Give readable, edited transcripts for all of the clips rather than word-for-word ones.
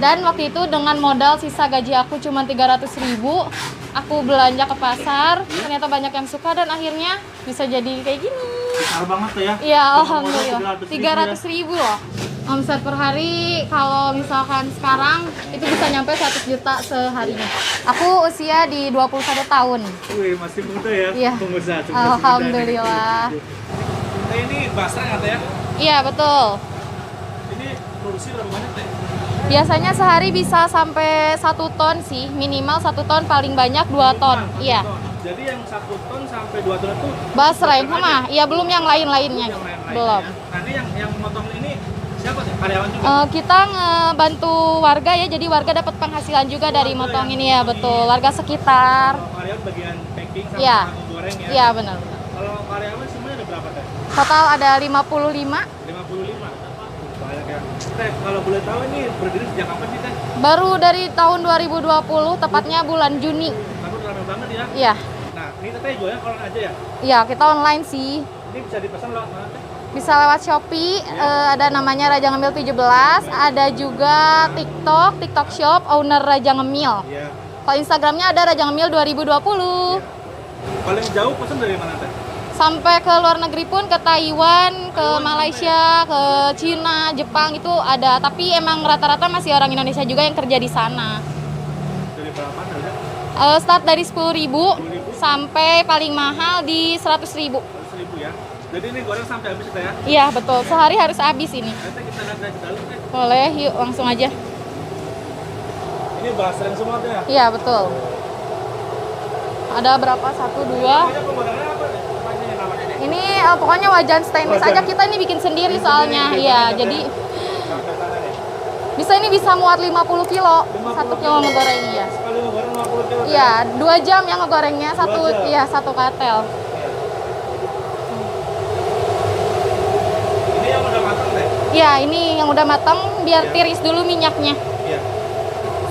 Dan waktu itu dengan modal sisa gaji aku cuma 300.000, aku belanja ke pasar, ternyata banyak yang suka dan akhirnya bisa jadi kayak gini. Besar banget tuh ya? Iya, alhamdulillah. 300.000 loh. Omset per hari kalau misalkan sekarang itu bisa nyampe 100 juta seharinya. Aku usia di 21 tahun. Wih, masih muda ya? Iya. Pengusaha. Alhamdulillah. Nah, ini basreng ya, Teh ya? Iya, betul. Ini produksi berapa banyak, Teh? Biasanya sehari bisa sampai 1 ton sih, minimal 1 ton, paling banyak 2 ton. Iya. Jadi yang 1 ton sampai 2 ton itu Basreng mah, iya belum yang lain-lainnya. Belum. Nah, ini yang motong ini siapa sih? Karyawan juga? Kita ngebantu warga ya, jadi warga dapat penghasilan juga dari motong ini ya, betul. Warga sekitar. Kalau karyawan bagian packing sama Iya. menggoreng ya? Iya, benar. Kalau karyawan semuanya ada berapa, Teh? Total ada 55. 55? Banyak ya. Teh, kalau boleh tahu ini berdiri sejak kapan sih, Teh? Baru dari tahun 2020, tepatnya bulan Juni. Takut rame banget ya? Iya. Nah, ini Teh jualnya online aja ya? Iya, kita online sih. Ini bisa dipesan lewat mana, Teh? Bisa lewat Shopee, ada namanya Raja Ngemil 17, ada juga TikTok Shop, owner Raja Ngemil. Iya. Kalau Instagramnya ada Raja Ngemil 2020. Paling jauh pesan dari mana, Teh? Sampai ke luar negeri pun, ke Taiwan, ke Malaysia, ke Cina, Jepang itu ada. Tapi emang rata-rata masih orang Indonesia juga yang kerja di sana. Dari berapa harga? Start dari 10.000 sampai paling mahal di 100.000. 100.000 ya. Jadi ini goreng sampai habis, Teh ya? Iya, betul. Sehari harus habis ini. Nanti kita lihat dari dalam, Teh. Boleh, yuk langsung aja. Ini basreng semua, Teh ya? Iya, betul. Ada berapa? 1, 2. Pokoknya pemodalnya apa, Teh? Apa ini namanya, Teh? Ini pokoknya wajan stainless aja, kita ini bikin sendiri soalnya. Iya, jadi Sampai sana nih. ini bisa muat 50 kilo. 1 kilo ngegoreng ya. Sekali ngegoreng 50 kilo. Teh. Iya, 2 jam yang ngegorengnya, 2 jam. iya, 1 katel. Ini yang udah matang, Teh? Iya, ini yang udah matang biar tiris dulu minyaknya. Iya.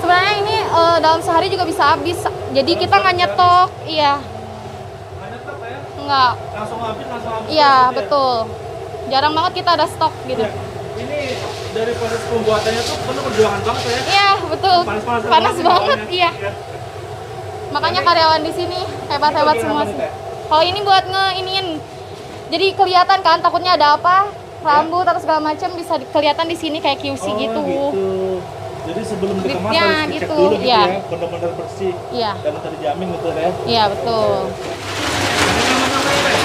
Sebenarnya ini dalam sehari juga bisa habis. Jadi kita nggak nyetok, iya, Banyak, Teh ya? nggak. Langsung habis. Iya, Gitu ya? betul. Jarang banget kita ada stok gitu. Iya. Ini dari proses pembuatannya tuh penuh perjuangan banget ya? Iya, betul. Panas banget, iya. Iya. Makanya karyawan di sini hebat-hebat semua sih. Kalau ini buat ngeiniin. Jadi kelihatan kan takutnya ada apa? Rambut atau segala macam bisa kelihatan di sini kayak QC gitu. Jadi sebelum dikemas Gripnya harus dicek gitu, dulu gitu iya. ya, benar-benar bersih Iya. dan terjamin gitu ya. Iya, betul. Ini nama-namanya, Teh?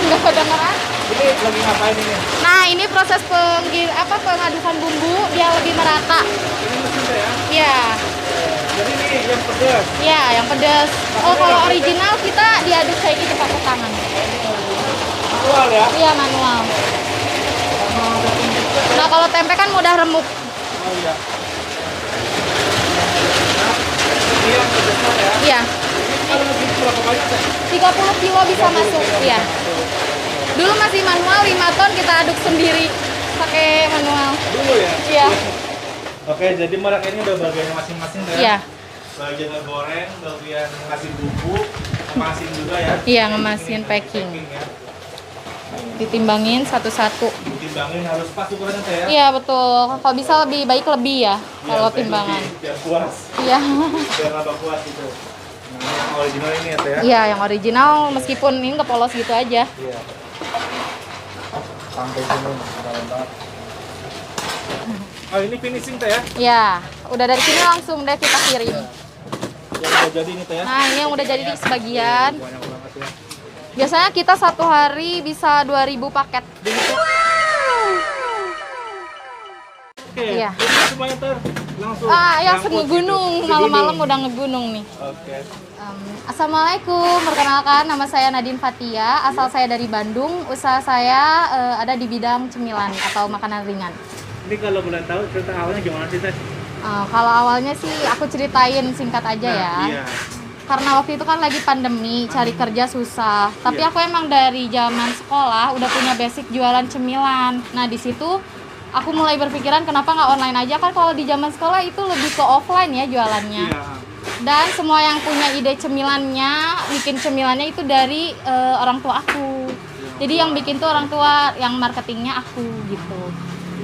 Nggak kedengeran? Ini lagi ngapain ini? Nah, ini proses pengadukan bumbu biar lebih merata. Ini mesin, Teh ya? Iya. Jadi ini yang pedas. Iya, yang pedas. Oh, kalau original kita diaduk kayak gitu pakai tangan. Manual ya? Iya, manual. Nah, kalau tempe kan mudah remuk. Oh iya. Nah, ini yang pedasnya ya? Iya. Ini kalau lebih berapa banyak, Teh? 30 kilo bisa masuk. Iya. Dulu masih manual 5 ton kita aduk sendiri pakai manual. Dulu ya? Iya. Oke, jadi mereka ini udah bagiannya masing-masing ya? Iya. Bagian ngegoreng, bagian ngasih bumbu, ngemasin juga ya? Iya, ngemasin, Ini packing. ya. Ditimbangin satu-satu. Ditimbangin harus pas ukurannya, Teh ya? Iya, betul. Kalau bisa lebih baik lebih ya kalau Biar timbangan. Biar puas, Iya. biar nambah puas gitu. Nah, ini yang original ini ya, Teh ya? Iya, yang original meskipun ini nggak polos gitu aja. Iya. Sampai sini, keren banget. Oh, ini finishing, Teh ya? Iya, udah dari sini langsung deh kita kirim. Yang udah jadi ini, Teh ya? Nah, ini yang udah jadi di sebagian. Banyak banget ya. Biasanya kita 1 hari bisa 2.000 paket. Oke, Iya. ini semuanya, Teh. Langsung. Ya ngangkut seni gitu. gunung, Seni malam-malam gunung. udah ngegunung nih. Oke. Assalamualaikum, perkenalkan nama saya Nadine Fatia, asal saya dari Bandung. Usaha saya ada di bidang cemilan atau makanan ringan. Ini kalau boleh tahu cerita awalnya gimana sih, Teh? Kalau awalnya sih aku ceritain singkat aja ya. Iya. Karena waktu itu kan lagi pandemi, cari kerja susah. Tapi aku emang dari zaman sekolah udah punya basic jualan cemilan. Nah, di situ aku mulai berpikiran kenapa nggak online aja, kan kalau di zaman sekolah itu lebih ke offline ya jualannya. Iya. Dan semua yang punya ide cemilannya, bikin cemilannya itu dari orang tua aku. Jadi yang bikin tuh orang tua, yang marketingnya aku gitu.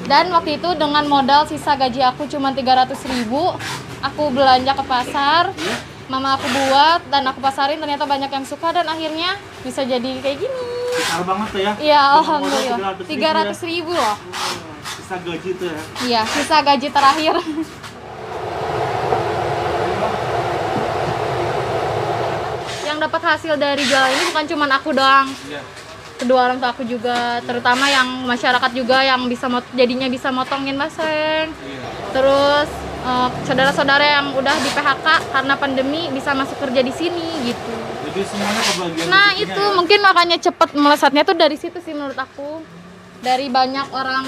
Dan waktu itu dengan modal sisa gaji aku cuma 300.000, aku belanja ke pasar. Iya. Mama aku buat dan aku pasarin, ternyata banyak yang suka dan akhirnya bisa jadi kayak gini. Besar banget tuh ya. Iya, Dengan modal alhamdulillah. 300.000 loh. Sisa gaji tuh ya. Iya, sisa gaji terakhir. Yang dapat hasil dari jualan ini bukan cuma aku doang. Iya. Kedua orang tua aku juga, terutama yang masyarakat juga yang bisa jadinya bisa motongin baseng. Iya. Terus saudara-saudara yang udah di PHK karena pandemi bisa masuk kerja di sini gitu. Jadi semuanya kebagian. Nah rezekinya itu ya. mungkin makanya cepet melesatnya tuh dari situ sih menurut aku. Dari banyak orang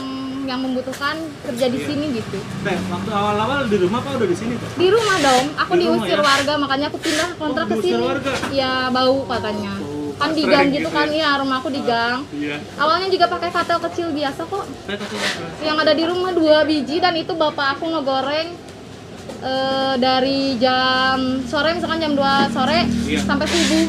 yang membutuhkan kerja di Iya. sini gitu. Teh, waktu awal-awal di rumah apa udah di sini Teh? Di rumah dong, aku Di rumah, diusir ya? warga makanya aku pindah kontrak ke diusir sini. warga? Ya bau katanya. Oh, Kan di sering gang gitu gitu kan, ya? iya rumah aku di gang. Iya. Awalnya juga pakai katel kecil biasa kok. Saya kasih apa? Yang ada di rumah 2 biji dan itu bapak aku ngegoreng dari jam sore, misalkan jam 2 sore Iya. sampai subuh.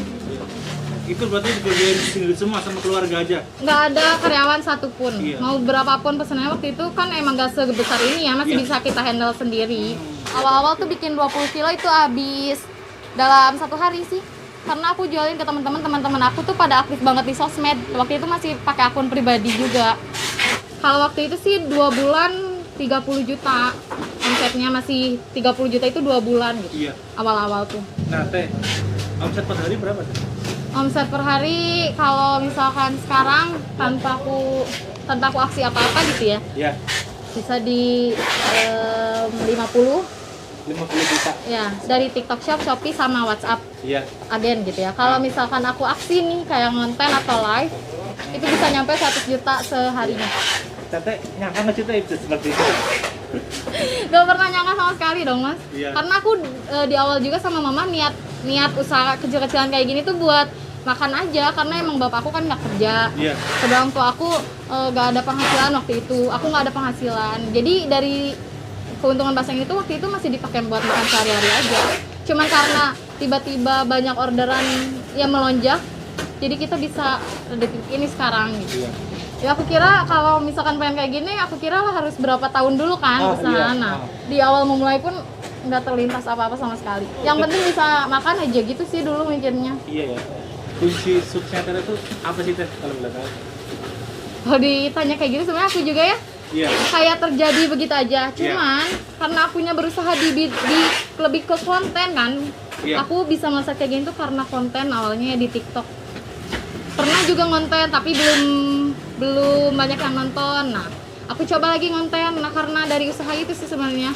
Itu berarti dikerjain sendiri semua sama keluarga aja? Nggak ada karyawan satupun. Iya. Mau berapapun pesanannya waktu itu kan emang gak sebesar ini ya, masih Iya. bisa kita handle sendiri. Awal-awal tuh bikin 20 kilo itu habis dalam 1 hari sih. Karena aku jualin ke teman-teman aku tuh pada aktif banget di sosmed. Waktu itu masih pakai akun pribadi juga. Kalau waktu itu sih 2 bulan 30 juta. Omsetnya masih 30 juta itu 2 bulan gitu. Iya. Awal-awal tuh. Nah Teh, omset per hari berapa Teh? Omset per hari kalau misalkan sekarang tanpa aku aksi apa-apa gitu ya, Iya. bisa di 50 50 juta. ya dari TikTok Shop, Shopee sama WhatsApp Iya. agen gitu ya. Kalau misalkan aku aksi nih kayak ngonten atau live itu bisa nyampe 100 juta seharinya. Tete nyangka nggak sih Teh itu seperti itu? Gak pernah nyangka sama sekali dong mas. Iya. Karena aku di awal juga sama mama niat usaha kecil-kecilan kayak gini tuh buat makan aja, karena emang bapakku kan nggak kerja. Iya. Kedua orang tua aku nggak ada penghasilan waktu itu, aku nggak ada penghasilan. Jadi dari keuntungan baseng itu waktu itu masih dipakai buat makan sehari-hari aja. Cuman karena tiba-tiba banyak orderan yang melonjak, jadi kita bisa ada titik ini sekarang gitu. Iya. Ya aku kira kalau misalkan pengen kayak gini, aku kira harus berapa tahun dulu kan Oh, usaha. iya. Nah, Oh. di awal memulai pun nggak terlintas apa-apa sama sekali. Yang penting bisa makan aja gitu sih dulu mikirnya. Iya ya. Kunci suksesnya itu apa sih Teh kalau boleh tahu? Kalau ditanya kayak gitu sebenarnya aku juga ya Iya. kayak terjadi begitu aja. Cuman karena akunya berusaha di lebih ke konten kan. Iya. Aku bisa melesat kayak gini tuh karena konten awalnya di TikTok. Pernah juga ngonten tapi belum banyak yang nonton. Nah, aku coba lagi ngonten. Nah, karena dari usaha itu sih sebenarnya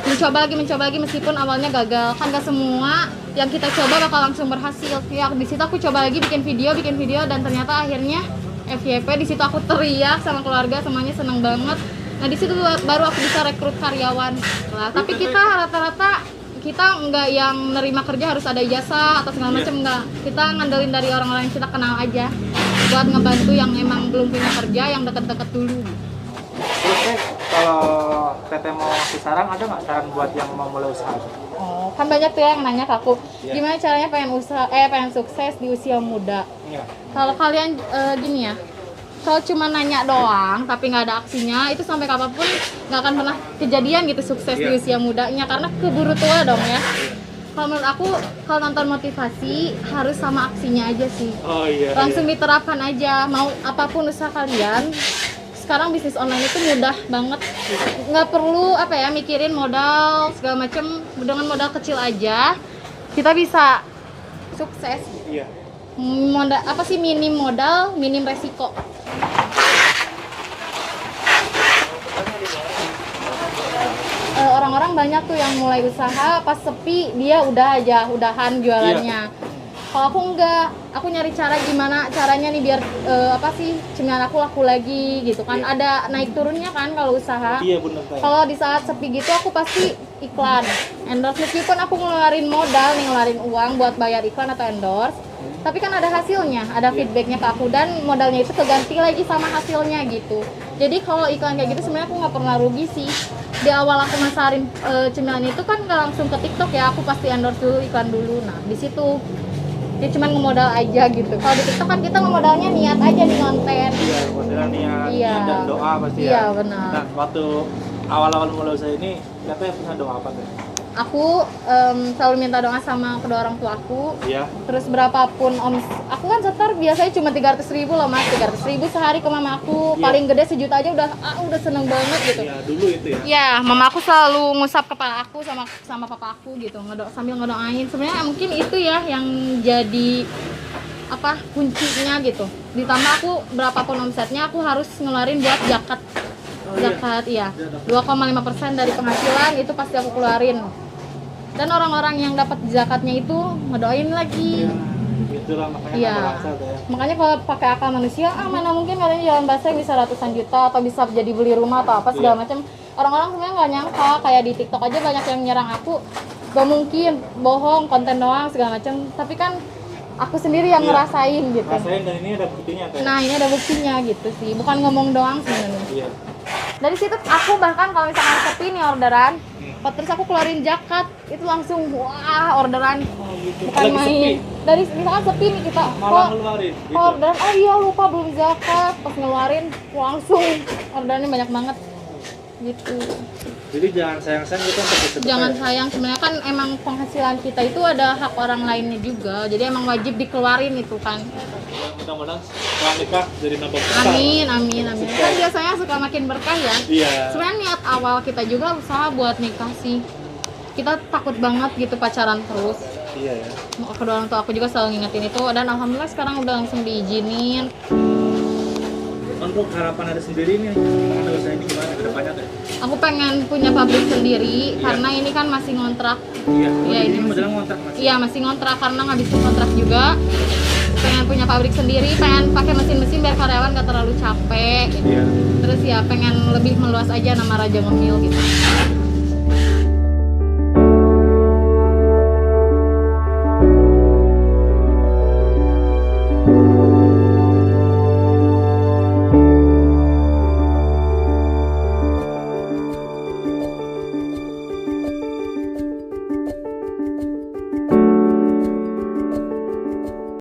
mencoba lagi meskipun awalnya gagal. Kan gak semua yang kita coba bakal langsung berhasil. Ya di situ aku coba lagi bikin video dan ternyata akhirnya FYP. Di situ aku teriak sama keluarga, semuanya seneng banget. Nah, di situ baru aku bisa rekrut karyawan. Nah, tapi kita rata-rata kita nggak yang nerima kerja harus ada ijazah atau segala macam, nggak. Kita ngandelin dari orang-orang yang kita kenal aja buat ngebantu yang emang belum punya kerja, yang deket-deket dulu. Terus Teh, kalau Teteh mau kasih saran, ada nggak saran buat yang mau mulai usaha? Oh, kan banyak tuh yang nanya ke aku, Iya. gimana caranya pengen sukses di usia muda. Iya. Kalau kalian gini ya, kalau cuma nanya doang tapi nggak ada aksinya, itu sampai kapanpun nggak akan pernah kejadian gitu sukses di Iya. usia mudanya, karena keburu tua dong ya. Kalau menurut aku, kalau nonton motivasi harus sama aksinya aja sih. Oh iya. Langsung diterapkan aja. Mau apapun usaha kalian, sekarang bisnis online itu mudah banget. Nggak perlu mikirin modal segala macem. Dengan modal kecil aja kita bisa sukses. Iya. Modal minim modal, minim resiko. Orang-orang banyak tuh yang mulai usaha pas sepi dia udahan jualannya. Kalau aku enggak, aku nyari cara gimana caranya nih biar cemilan aku laku lagi gitu kan. Ada naik turunnya kan kalau usaha. Iya benar Teh. Kalau di saat sepi gitu aku pasti iklan, endorse, meskipun aku ngeluarin modal nih, ngeluarin uang buat bayar iklan atau endorse, tapi kan ada hasilnya, ada feedbacknya ke aku dan modalnya itu keganti lagi sama hasilnya gitu. Jadi kalau iklan kayak gitu sebenarnya aku nggak pernah rugi sih. Di awal aku masarin cemilan itu kan nggak langsung ke TikTok ya, aku pasti endorse dulu, iklan dulu. Nah di situ ya cuman ngemodal aja gitu. Kalau di TikTok kan kita ngemodalnya niat aja di konten. Iya, modelan niat, Iya. niat dan doa pasti ya. Iya benar. Nah, waktu awal-awal mulai usaha ini, Teteh punya doa apa tuh? Aku selalu minta doa sama kedua orang tua aku. Iya. Terus berapapun aku kan setor biasanya cuma 300.000 loh mas, 300.000 sehari ke mama aku. Iya. Paling gede sejuta aja udah seneng banget gitu. Iya, dulu itu ya. Ya, mama aku selalu ngusap kepala aku sama papa aku gitu, sambil ngedoain. Sebenarnya mungkin itu ya yang jadi apa kuncinya gitu. Ditambah aku berapapun omsetnya aku harus ngeluarin buat zakat. Zakat iya. 2,5% dari penghasilan itu pasti aku keluarin. Dan orang-orang yang dapat zakatnya itu ngedoain lagi. Iya. Itulah makanya Iya. nama bangsa tuh ya. Makanya kalau pakai akal manusia, mana mungkin katanya jalan bahasa bisa ratusan juta atau bisa jadi beli rumah atau apa segala Iya. macam. Orang-orang sebenarnya nggak nyangka, kayak di TikTok aja banyak yang nyerang aku. Gak mungkin, bohong, konten doang segala macam. Tapi kan aku sendiri yang Iya. ngerasain gitu. Rasain dan ini ada buktinya tuh. Nah ini ada buktinya gitu sih, bukan ngomong doang sebenarnya. Iya. Dari situ aku bahkan kalau misalkan sepi nih orderan, terus aku keluarin zakat, itu langsung wah orderan. Oh, gitu. Bukan Lagi sepi, main. Dari misalkan sepi nih kita, malah ngeluarin gitu. orderan, oh iya lupa belum zakat, pas ngeluarin langsung orderannya banyak banget gitu. Jadi jangan sayang-sayang gitu untuk bersedekah. Jangan ya. sayang, sebenarnya kan emang penghasilan kita itu ada hak orang lainnya juga, jadi emang wajib dikeluarin itu kan. Ya, mudah-mudahan setelah nikah jadi nambah besar. Amin, amin, amin. Kan biasanya suka makin berkah ya. Iya. Sebenarnya niat awal kita juga usaha buat nikah sih. Kita takut banget gitu pacaran terus. Iya ya. Kedua orang tua aku juga selalu ngingetin itu, dan alhamdulillah sekarang udah langsung diizinin. Untuk harapan ada sendiri nih, mengenai usaha ini gimana ke depannya teh? Aku pengen punya pabrik sendiri Iya. karena ini kan masih ngontrak. Iya. Iya, Ini ini modelan ngontrak mas. Iya, masih ngontrak karena ngabisin kontrak juga. Pengen punya pabrik sendiri, pengen pakai mesin-mesin biar karyawan gak terlalu capek. Iya. Terus ya pengen lebih meluas aja nama Raja Ngemil gitu.